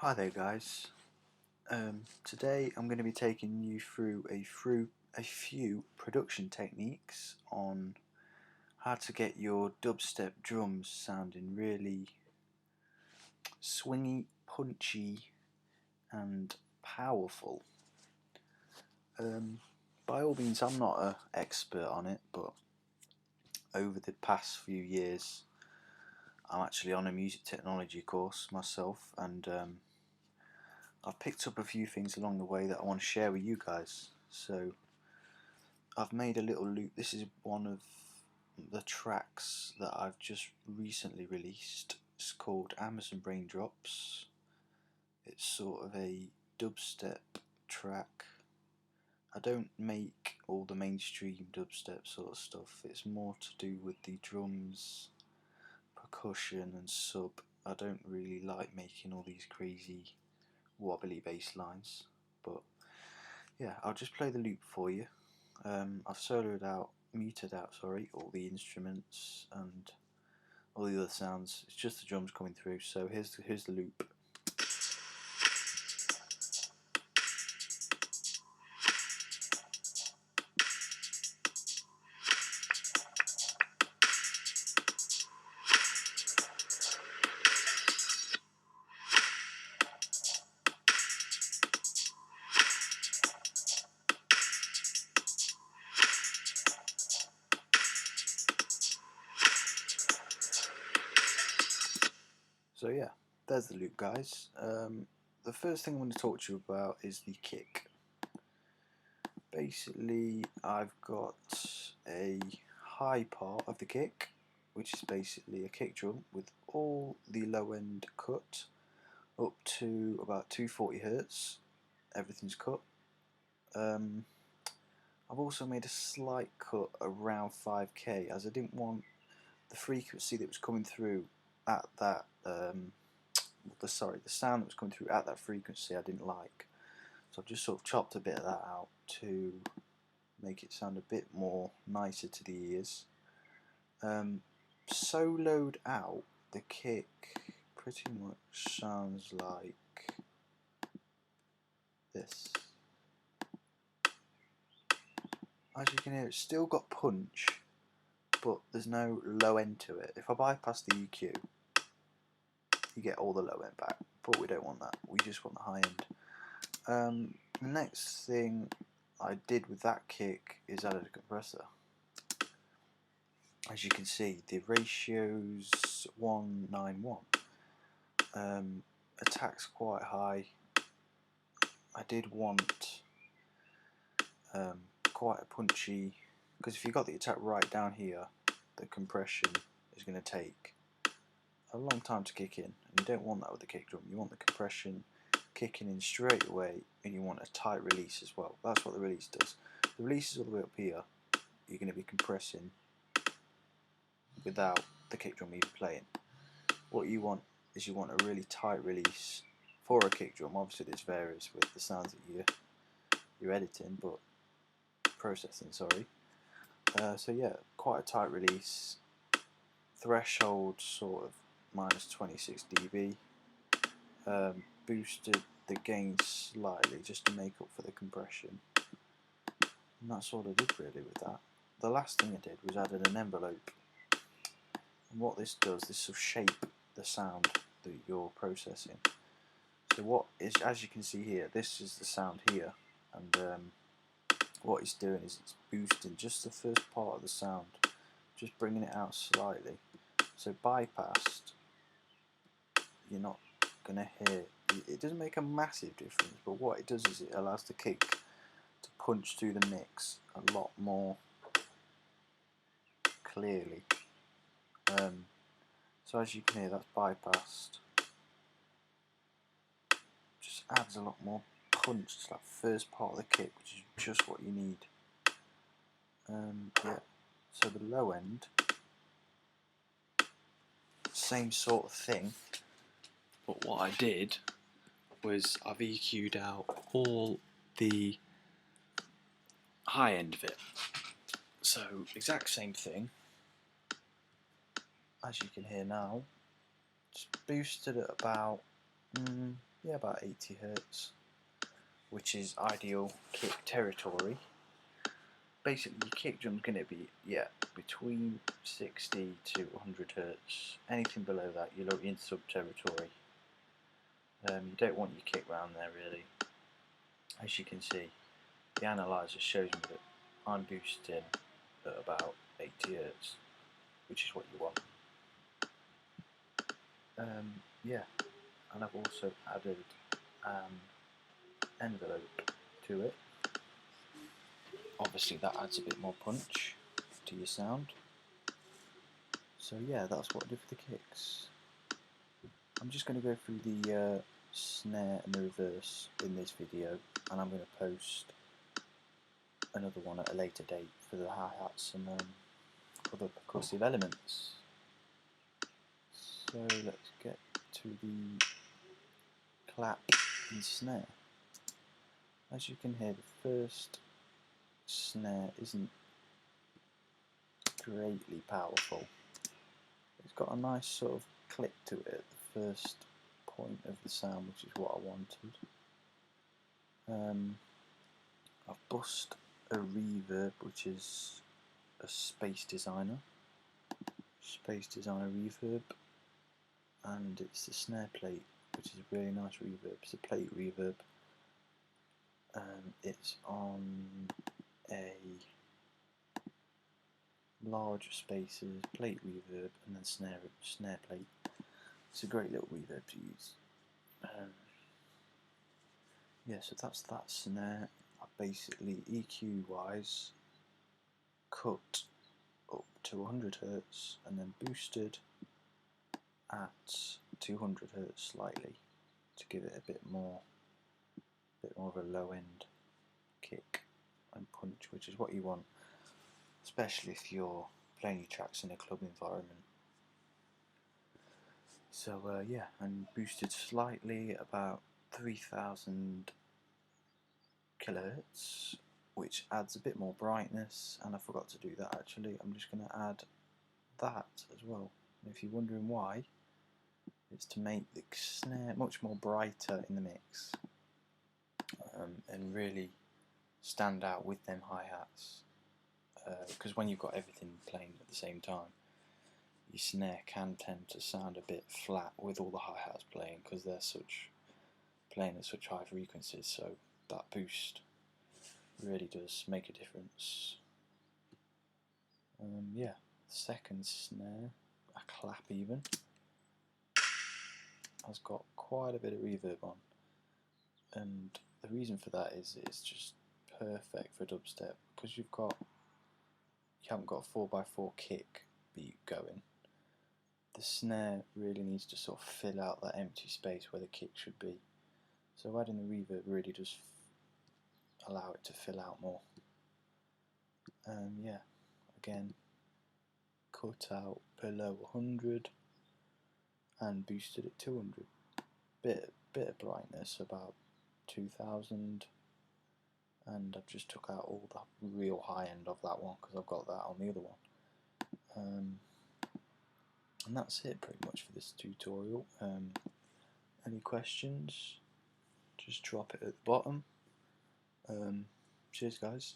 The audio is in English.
Hi there guys. Today I'm going to be taking you through a few production techniques on how to get your dubstep drums sounding really swingy, punchy and powerful. By all means I'm not an expert on it, but over the past few years I'm actually on a music technology course myself, and I've picked up a few things along the way that I want to share with you guys. So I've made a little loop. This is one of the tracks that I've just recently released. It's called Amazon Raindrops. It's sort of a dubstep track. I don't make all the mainstream dubstep sort of stuff. It's more to do with the drums, percussion and sub. I don't really like making all these crazy wobbly bass lines, but yeah, I'll just play the loop for you. I've muted out, all the instruments and all the other sounds. It's just the drums coming through. So here's the loop. So yeah, there's the loop, guys. The first thing I'm going to talk to you about is the kick. Basically, I've got a high part of the kick, which is basically a kick drum with all the low end cut up to about 240 Hz. Everything's cut. I've also made a slight cut around 5k, as I didn't want the frequency that was coming through at that the sound that was coming through at that frequency I didn't like, so I've just sort of chopped a bit of that out to make it sound a bit more nicer to the ears. Soloed out, the kick pretty much sounds like this. As you can hear, it's still got punch, but there's no low end to it. If I bypass the EQ, you get all the low end back, but we don't want that. We just want the high end. The next thing I did with that kick is added a compressor. As you can see, the ratio's 1:1. Attack's quite high. I did want quite a punchy, because if you got the attack right down here, the compression is going to take a long time to kick in, and you don't want that with the kick drum. You want the compression kicking in straight away, and you want a tight release as well. That's what the release does. The release is all the way up here. You're going to be compressing without the kick drum even playing. What you want is you want a really tight release for a kick drum. Obviously this varies with the sounds that you're editing, but processing, sorry. So yeah, quite a tight release. Threshold sort of minus 26 dB. Boosted the gain slightly just to make up for the compression. And that's all I did really with that. The last thing I did was added an envelope. And what this does, this will shape the sound that you're processing. So what is, as you can see here, this is the sound here, and what it's doing is it's boosting just the first part of the sound, just bringing it out slightly. So bypassed, you're not going to hear, it doesn't make a massive difference, but what it does is it allows the kick to punch through the mix a lot more clearly. So as you can hear, that's bypassed. Just adds a lot more punch to that first part of the kick, which is just what you need. Yeah. So the low end, same sort of thing, but what I did was I've EQ'd out all the high end of it. So exact same thing, as you can hear now, just boosted at about yeah, about 80 Hertz, which is ideal kick territory. Basically, your kick drum's going to be between 60 to 100 Hertz. Anything below that, you're in sub territory. You don't want your kick round there really. As you can see, the analyzer shows me that I'm boosting at about 80 Hertz, which is what you want. Yeah, and I've also added an envelope to it. Obviously that adds a bit more punch to your sound. So yeah, that's what I did for the kicks. I'm just going to go through the snare and the reverse in this video, and I'm going to post another one at a later date for the hi-hats and other percussive elements. So let's get to the clap and snare. As you can hear, the first snare isn't greatly powerful. It's got a nice sort of click to it at the first point of the sound, which is what I wanted. I've bussed a reverb, which is a Space Designer reverb, and it's the snare plate, which is a really nice reverb. It's a plate reverb. It's on a large spaces, plate reverb, and then snare plate. It's a great little reverb to use. Yeah, so that's that snare. I basically EQ wise cut up to 100 Hertz and then boosted at 200 Hertz slightly to give it a bit more of a low end kick and punch, which is what you want, especially if you're playing your tracks in a club environment. So yeah, and boosted slightly about 3000 kilohertz, which adds a bit more brightness, and I forgot to do that actually. I'm just going to add that as well. And if you're wondering why, it's to make the snare much more brighter in the mix, and really stand out with them hi-hats, because when you've got everything playing at the same time, your snare can tend to sound a bit flat with all the hi-hats playing, because they're playing at such high frequencies. So that boost really does make a difference. Yeah, second snare, a clap even, has got quite a bit of reverb on, and the reason for that is it's just perfect for dubstep, because you haven't got a 4x4 kick beat going. The snare really needs to sort of fill out that empty space where the kick should be. So adding the reverb really does allow it to fill out more. Yeah, again, cut out below 100 and boosted at 200. Bit of brightness, about 2000, and I've just took out all the real high end of that one because I've got that on the other one. And that's it pretty much for this tutorial. Any questions, just drop it at the bottom. Cheers guys.